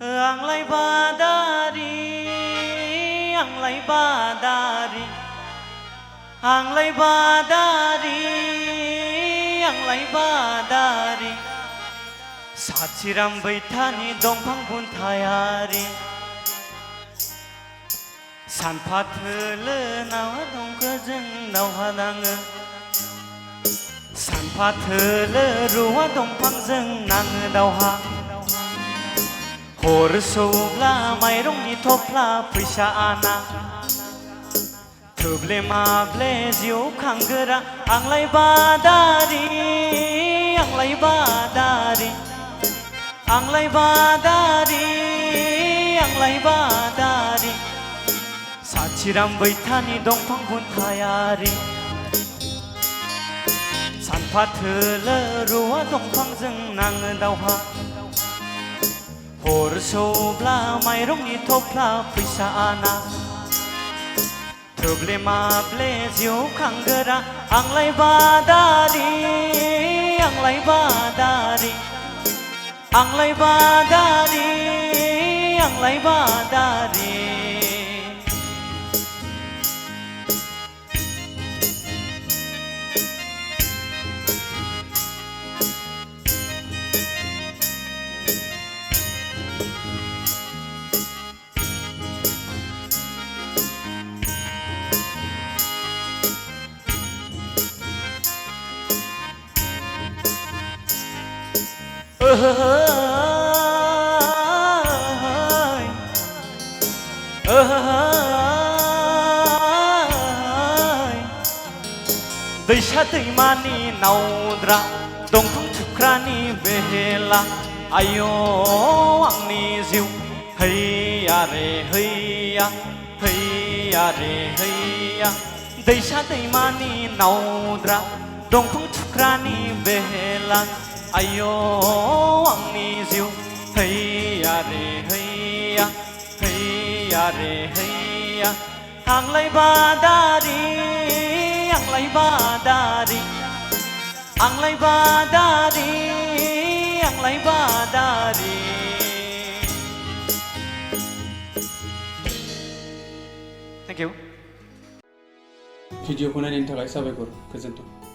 आंलाय बादारि आंलाय बादारि आंलाय बादारि आंलाय बादारि साथिराम बैथानि दंफां बुन्थायारि सानफा थोलो नावा दंखो जों दावहा नाङो सानफा थोलो रुवा दंफांजों नाङो दावहा हर सौब्ला माइरंनि थफ्ला फैसा आना थोब्ले माब्ले जिउ खांगोरा आंलाय बादारि आंलाय बादारि आंलाय बादारि आंलाय बादारि साथिराम बैथानि दंफां बुन्थायारि सानफा थोलो रुवा दंफांजों नाङो दावहा हर सौब्ला माइरंनि थफ्ला फैसा आना थोब्ले माब्ले जिउ खांगोरा आंलाय बादारि आंलाय बादारि आंलाय बादारि आंलाय बादारि दैसा दैमानि नावद्रा दंफां थुख्रानि बेहेला आय' आंनि जिउ हैया रे हैया हैया रे हैया दैसा दैमानि नावद्रा दंफां थुख्रानि बेहेला आय' आंनि जिउ हैया रे हैया हैया रे हैया आंलाय बादारि आंलाय बादारि आंलाय बादारि आंलाय बादारि थेंक इउ भिडिअखौ नायनायनि थाखाय साबायखर गोजोन्थों।